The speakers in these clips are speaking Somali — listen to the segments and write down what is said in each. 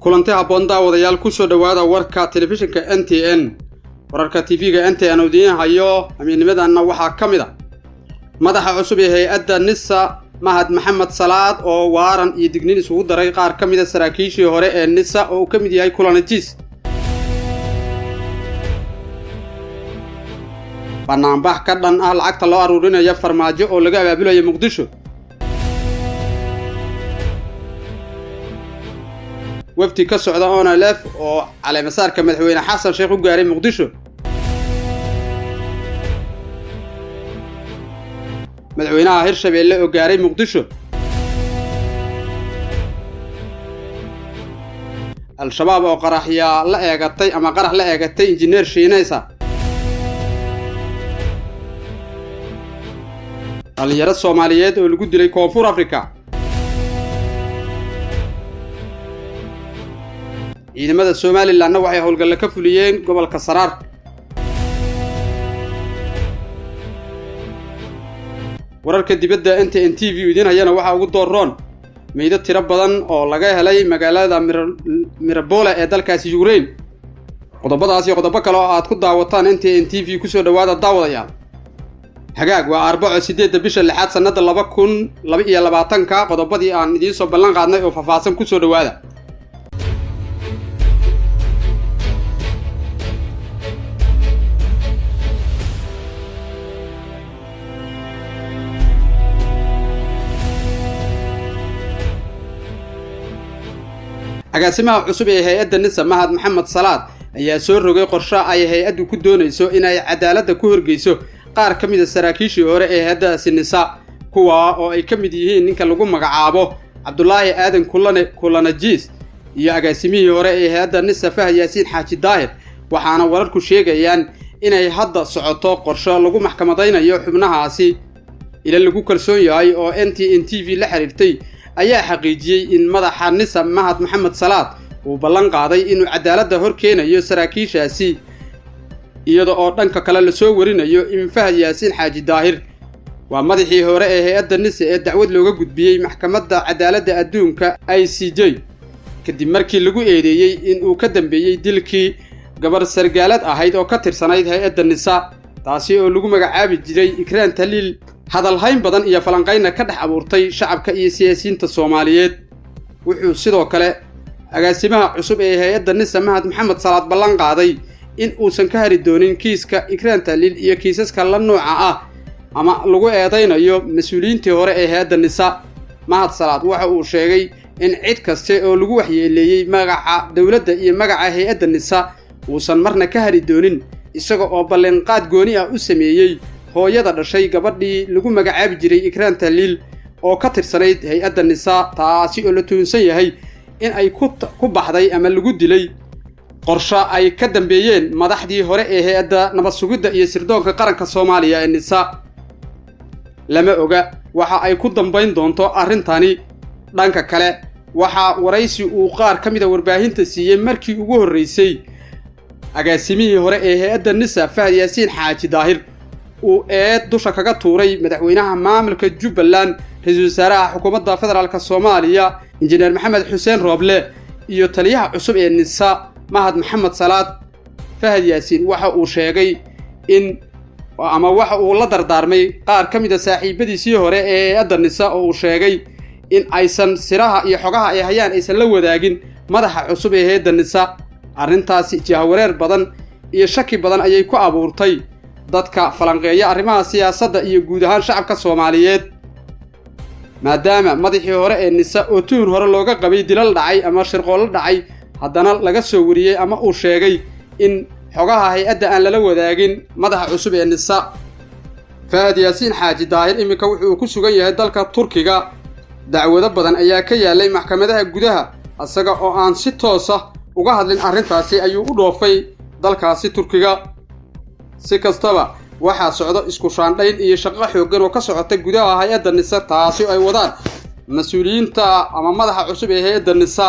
kulanti habboon daawadayaal ku soo dhawaada warka telefishinka NTN wararka TV-ga NTN oo diin hayo amiinnimadanna waxaa ka mid ah madaxa cusub ee hay'adda NISA Mahad Maxamed Salaad oo waaran iyo digniin isugu daray qaar ka mid ah saraakiishii hore ee NISA oo ka mid yahay Kulanajiis banaanbax ka dhan ah lacagta loo aruurinayo farmaajo oo laga abaabulayo Muqdisho wafdi ka socda ONLF oo caleemasaarka madaxweyne xasan sheekh u gaaray Muqdisho madaxweynaha Hirshabeelle oo gaaray Muqdisho al-shabaab oo qarax la eegatay injineer Shiinaysa dhalinyaro Soomaaliyeed oo lagu dilay Koonfur Afrika ciidamada Somaliland waxay howlgal ka fuliyeen gobolka Saraar wararka dibadda NTN TV idin hayana waxa ugu dooron meeyda tiro badan oo laga helay magaalada Mirabole ee dalkaasi Ukraine qodobadaas iyo qodobo kale oo aad ku daawataan NTN TV ku soo dhawaada daawadayaal hagaag waa 8 bisha 6 sanada 2022 qodobadii aan idin soo ballan qaadnay oo faahfaahsan ku soo dhawaada agaasimaha cusub ee hay'adda NISA Mahad Maxamed Salaad ayaa soo rogay qorshe ay hay'addu ku doonayso inay cadaaladda ku horgeyso qaar ka mid ah saraakiishii hore ee hay'adda NISA kuwa oo ay ka mid yihiin ninka lagu magacaabo Cabdullaahi Aadan Kulanajiis iyo agaasimihii hore ee hay'adda NISA Fahad Yaasiin Xaaji Daahir waxaana wararku sheegayaan inay hadda socoto qorshe lagu maxkamadeynayo xubnahaasi ila lagu kalsoon yahay oo NTN TV la xiriirtay ayaa xaqiijiyay in madaxa NISA Mahad Maxamed Salaad uu ballan qaaday inuu cadaaladda hor keenayo saraakiishaasi iyada oo dhanka kale la soo warinayo in Fahad Yaasiin Xaaji Daahir waa madaxii hore ee hay'adda NISA ee dacwad looga gudbiyay maxkamadda cadaaladda adduunka ICJ kadib markii lagu eedeeyay in uu ka dambeeyay dilkii gabar sargaalad ahayd oo ka tirsanayd hay'adda NISA taasi oo lagu magacaabi jiray Ikraan Taliil hadal hayn badan iyo falanqayna ka dhex abuurtay shacabka iyo siyaasiyiinta Soomaaliyeed wuxuu sidoo kale agaasimaha cusub ee hay'adda NISA Mahad Maxamed Salaad ballan qaaday in uusan ka hari doonin kiiska Ikraan Taliil iyo kiisaska la nooca ah ama lagu eedeynayo mas'uuliyiintii hore ee hay'adda NISA Mahad Salaad waxa uu sheegay in cid kaste oo lagu waxyeeleeyay magaca dawladda iyo magaca hay'adda NISA uusan marna ka hari doonin isaga oo ballan qaad gooni ah u sameeyay hooyada dhashay gabadhii lagu magacaabi jiray Ikraan Taliil oo ka tirsanayd hay'adda NISA taasi oo la tuunsan yahay in ay ku baxday ama lagu dilay qorshe ay ka dambeeyeen madaxdii hore ee hay'adda nabad sugidda iyo sirdoonka qaranka Soomaaliya ee NISA lama oga waxa ay ku dambeyn doonto arrintani dhanka kale waxa waraysi uu qaar ka mid ah warbaahinta siiyay markii ugu horeysay agaasimihii hore ee hay'adda NISA Fahad Yaasiin Xaaji Daahir uu dusha kaga tuuray madaxweynaha maamulka Jubbaland ra'iisul wasaaraha xukuumadda federaalka Soomaaliya injineer Maxamed Xuseen Rooble iyo taliyaha cusub ee NISA Mahad Maxamed Salaad Fahad Yaasiin waxa uu sheegay in waxa uu la dardaarmay qaar ka mid ah saaxiibadiisii hore ee hay'adda NISA oo uu sheegay in aysan siraha iyo xogaha ay hayaan aysan la wadaagin madaxa cusub ee hay'adda NISA arrintaasi jahwareer badan iyo shaki badan ayay ku abuurtay dadka falanqeeya arrimaha siyaasadda iyo guud ahaan shacabka Soomaaliyeed maadaama madaxii hore ee NISA oo tuun hore looga qabay dilal dhacay ama shirqool dhacay haddana laga soo wariyay ama uu sheegay in xogaha hay'adda aan lala wadaagin madaxa cusub ee NISA Fahad Yaasiin Xaaji Daahir imika wuxuu ku sugan yahay dalka Turkiga dacwado badan ayaa ka yaalay maxkamadaha gudaha asaga oo aan si toos ah uga hadlin arrintaasi ayuu u dhoofay dalkaasi Turkiga si kastaba waxa socdo isku shaandhayn iyo shaqo xooggan oo ka socota gudaha hay'adda NISA taasi ay wadaan mas'uuliyiinta ama madaxa cusub ee hay'adda NISA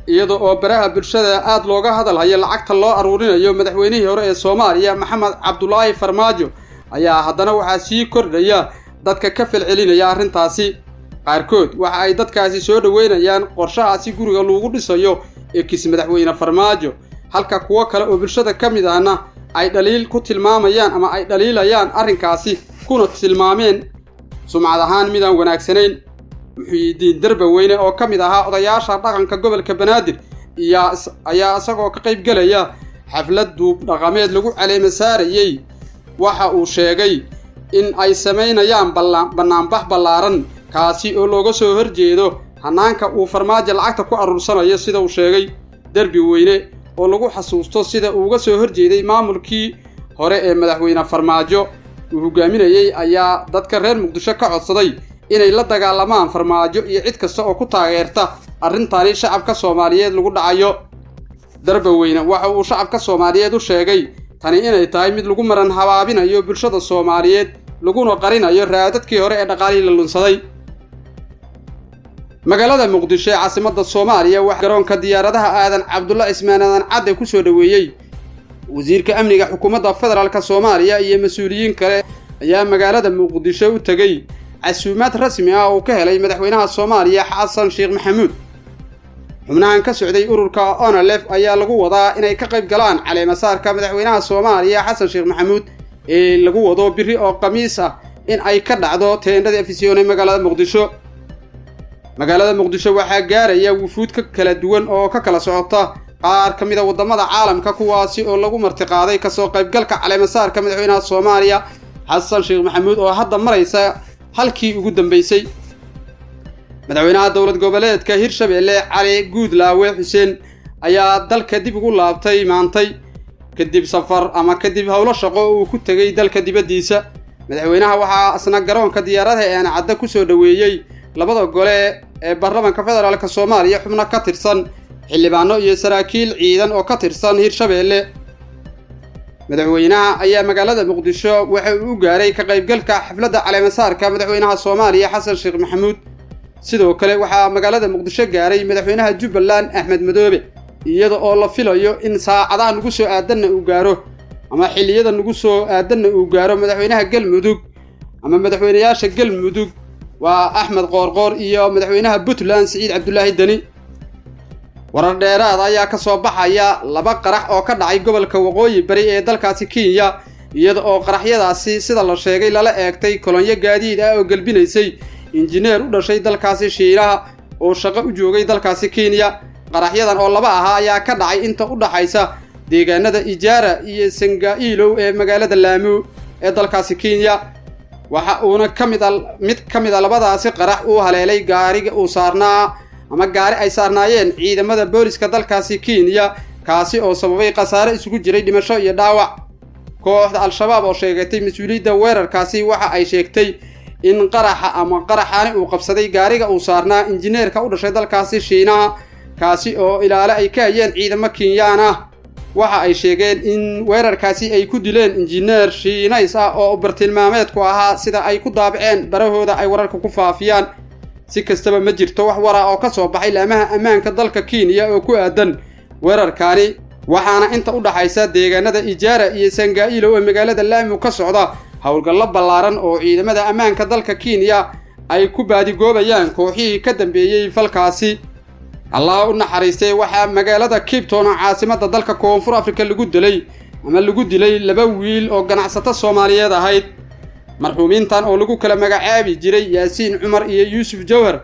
iyadoo oo baraha bulshada aad looga hadalhayo lacagta loo aruurinayo madaxweynihii hore ee Soomaaliya Maxamed Cabdullaahi Farmaajo ayaa haddana waxa sii kordhaya dadka ka falcelinaya arrintaasi qaarkood waxa ay dadkaasi soo dhaweynayaan qorshahaasi guriga lagu dhisayo eekis madaxweyne Farmaajo halka kuwa kale oo bulshada kamid ahna ay dhaliil ku tilmaamayaan ama ay dhaliilayaan arrinkaasi kuna tilmaameen sumcad ahaan midaan wanaagsanayn. Muxyidiin Darbaweyne oo kamid ahaa odayaasha dhaqanka gobolka Banaadir ayaa isagoo ka qayb galaya xaflad duub dhaqameed lagu caleema saarayay waxa uu sheegay in ay sameynayaan banaanbax ballaaran kaasi oo looga soo horjeedo hanaanka uu Farmaajo lacagta ku aruursanayo sida uu sheegay. Darbaweyne oo lagu xasuusto sida uu uga soo horjeeday maamulkii hore ee madaxweyne Farmaajo uu hogaaminayay ayaa dadka reer Muqdisho ka codsaday inay la dagaalamaan Farmaajo iyo cid kasta oo ku taageerta arrintaani shacabka Soomaaliyeed lagu dhacayo. Darbaweyne waxa uu shacabka Soomaaliyeed u sheegay tani inay tahay mid lagu maran habaabinayo bulshada Soomaaliyeed laguna qarinayo raadadkii hore ee dhaqaalihii la lunsaday. magaalada Muqdisho ee caasimadda Soomaaliya waxa garoonka diyaaradaha aadan Cabdulla Ismaan aadan Cadde ku soo dhaweeyay wasiirka amniga xukuumadda federaalka Soomaaliya iyo mas'uuliyiin kale ayaa magaalada Muqdisho u tagay casuumaad rasmi ah oo ka helay madaxweynaha Soomaaliya Xasan Sheekh Maxamuud. xubnahan ka socday ururka ONLF ayaa lagu wadaa inay ka qayb galaan caleema saarka madaxweynaha Soomaaliya Xasan Sheekh Maxamuud ee lagu wado biri oo Khamiis ah in ay ka dhacdo teendhada afisyoonay magaalada Muqdisho. magaalada Muqdisho waxaa gaaraya wufuud kala duwan oo ka kala socota qaar kamid ah wadamada caalamka kuwaasi oo lagu martiqaaday ka soo qayb galka caleema saarka madaxweynaha Soomaaliya Xasan Sheekh Maxamuud oo hadda maraysa halkii ugu dambeysay. madaxweynaha dowlad goboleedka Hirshabelle Cali Guudlaawe Xuseen ayaa dalka dib ugu laabtay maantay kadib safar ama kadib hawlo shaqo uu ku tagay dalka dibadiisa. madaxweynaha waxa asna garoonka diyaaradaha ee aan cadda ku soo dhaweeyay labada gole ee baarlamaanka federaalka Soomaaliya xubno ka tirsan xildhibaano iyo saraakiil ciidan oo ka tirsan Hirshabelle. madaxweynaha ayaa magaalada Muqdisho waxa uu gaaray ka qayb galka xafladda caleema saarka madaxweynaha Soomaaliya Xasan Sheekh Maxamuud. sidoo kale waxa magaalada Muqdisho gaaray madaxweynaha Jubbaland Axmed Madoobe iyada oo la filayo in saacadaha ugu soo aadanna uu gaaro ama xilliyada ugu soo aadanna uu gaaro madaxweynaha Galmudug ama madaxweynayaasha Galmudug waa Axmed Qoorqoor iyo madaxweynaha Puntland Saciid Cabdullaahi Dani. warar dheeraad ayaa ka soo baxaya laba qarax oo ka dhacay gobolka Waqooyi Bari ee dalkaasi Kenya iyada oo qaraxyadaasi sida la sheegay lala eegtay kolonyo gaadiid ah oo galbinaysay injineer u dhashay dalkaasi Shiinaha oo shaqo u joogay dalkaasi Kenya. qaraxyadan oo laba ah ayaa ka dhacay inta u dhaxaysa deegaanada Ijaara iyo Sangailow ee magaalada Lamu ee dalkaasi Kenya. waxa uuna mid kamid ah labadaasi qarax uu haleelay gaariga uu saarnaa ama gaari ay saarnaayeen ciidamada booliska dalkaasi Kenya kaasi oo sababay khasaare isugu jiray dhimasho iyo dhaawac. kooxda Al-Shabaab oo sheegatay mas'uuliyadda weerarkaasi waxa ay sheegtay in qaraxaani uu qabsaday gaariga uu saarnaa injineerka u dhashay dalkaasi Shiinaha kaasi oo ilaale ay ka hayeen ciidamo Kenyaan ah. waxa ay sheegeen in weerarkaasi ay ku dileen injineer Shiineys ah oo bartilmaameedku ahaa sida ay ku daabaceen barahooda ay wararka ku faafiyaan. si kastaba ma jirto wax wara oo ka soo baxay laamaha ammaanka dalka Kenya oo ku aadan weerarkaani waxaana inta u dhaxaysa deegaanada Ijaara iyo Sangailow ee magaalada Lamu ka socda hawlgallo ballaaran oo ciidamada ammaanka dalka Kenya ay ku baadigoobayaan kooxihii ka dambeeyay falkaasi. Allah u naxariistay waxa magaalada Cape Town caasimadda dalka Koonfur Afrika lagu dilay laba wiil oo ganacsato Soomaaliyeed ahayd. marxuumiintan oo lagu kala magacaabi jiray Yaasiin Cumar iyo Yuusuf Jawhar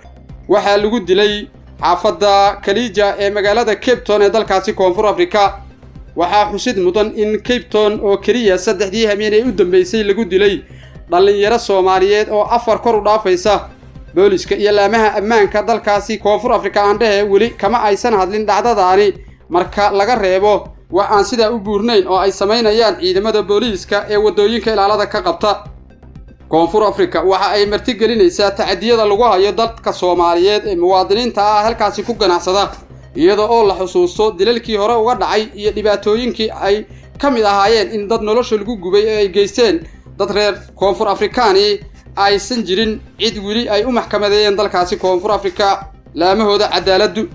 waxa lagu dilay xaafadda Kalija ee magaalada Cape Town ee dalkaasi Koonfur Afrika. waxaa xusid mudan in Cape Town oo kaliya saddexdii habeenay u dambeysay lagu dilay dhalinyaro Soomaaliyeed oo afar kor u dhaafaysa. booliska iyo laamaha ammaanka dalkaasi Koonfur Afrika aandhahe weli kama aysan hadlin dhacdadaani marka laga reebo wax aan sida u buurnayn oo ay sameynayaan ciidamada booliska ee wadooyinka ilaalada ka qabta. Koonfur Afrika waxa ay martigelinaysaa tacadiyada lagu hayo dadka Soomaaliyeed ee muwaadiniinta ah halkaasi ku ganacsada iyada oo la xusuusto dilalkii hore uga dhacay iyo dhibaatooyinkii ay kamid ahaayeen in dad nolosha lagu gubay ee ay geysteen dad reer Koonfur Afrikaani aysan jirin cid wili ay u maxkamadeeyeen dalkaasi Koonfur Afrika laamahooda cadaaladdu.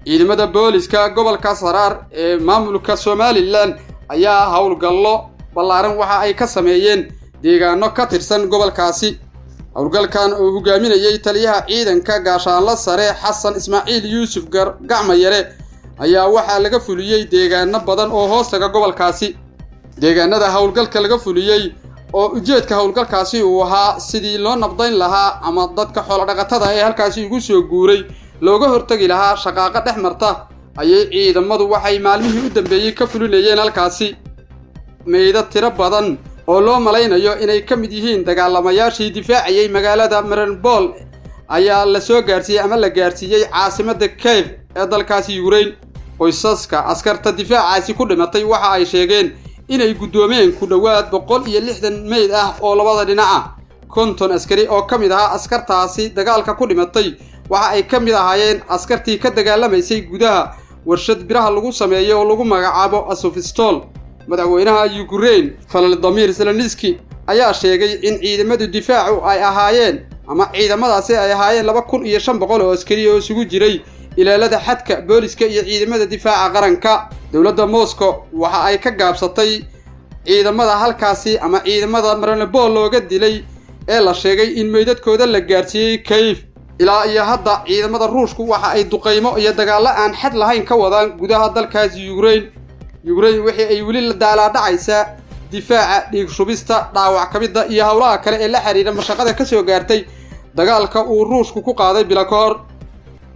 ciidamada booliska gobolka Saraar ee maamulka Somaliland ayaa hawlgallo ballaaran waxa ay ka sameeyeen deegaano ka tirsan gobolkaasi. hawlgalkan oo hogaaminayay taliyaha ciidanka gaashaanle sare Xasan Ismaaciil Yuusuf Gacmayare ayaa waxaa laga fuliyey deegaano badan oo hoostaga gobolkaasi deegaanada howlgalka laga fuliyey oo ujeedka howlgalkaasi uu ahaa sidii loo nabdayn lahaa ama dadka xoolo dhaqatada ee halkaasi ugu soo guuray looga hortagi lahaa shaqaaqa dhex marta ayay ciidamadu waxay maalmihii u dambeeyay ka fulinayeen halkaasi meydad tiro badan oo loo malaynayo inay ka mid yihiin dagaalamayaashii difaacayay magaalada Mariupol ayaa la soo gaarsiiyay ama la gaarsiiyay caasimadda Kiev ee dalkaasi Ukraine qoysaska askarta difaacaasi ku dhimatay waxa ay sheegeen inay gudoomeen ku dhawaad 160 meyd ah oo labada dhinac ah konton askari oo kamid ah askartaasi dagaalka ku dhimatay waxa ay kamid ahaayeen askartii ka dagaalamaysay gudaha warshad biraha lagu sameeyo oo lagu magacaabo Azovstal madaxweynaha Ukraine Volodymyr Zelensky ayaa sheegay in ciidamada difaacu ay ahaayeen ama ciidamadaasi ay ahaayeen 2500 oo askari oo isugu jiray ilaalada xadka booliska iyo ciidamada difaaca qaranka dawladda Moscow waxa ay ka gaabsatay ciidamada halkaasi ama ciidamada Mariupol looga dilay ee la sheegay in meydadkooda la gaarsiiyay Kiev ilaa iyo hadda ciidamada Ruushku waxa ay duqeymo iyo dagaalo aan xad lahayn ka wadaan gudaha dalkaasi Ukraine wixii ay wali la daaladhacaysa difaaca dhiig shubista dhaawac kamida iyo hawlaha kale ee la xiriira mashaqada ka soo gaartay dagaalka uu Ruushku ku qaaday Bilakor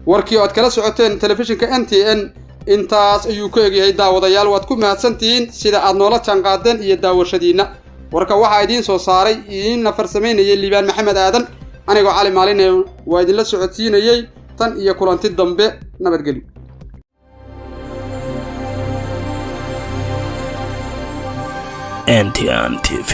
warkii aad kala socoteen telefishinka NTN intaas ayuu ku egyahay daawadayaal waad ku mahadsantihiin sida aad noola jaanqaadeen iyo daawashadiina warka waxa idin soo saaray idin farsameynayay Liibaan Maxamed Aadan anigoo cali maalinay waa idin la socodsiinayay tan iyo kulanti dambe nabadgelyo NTN TV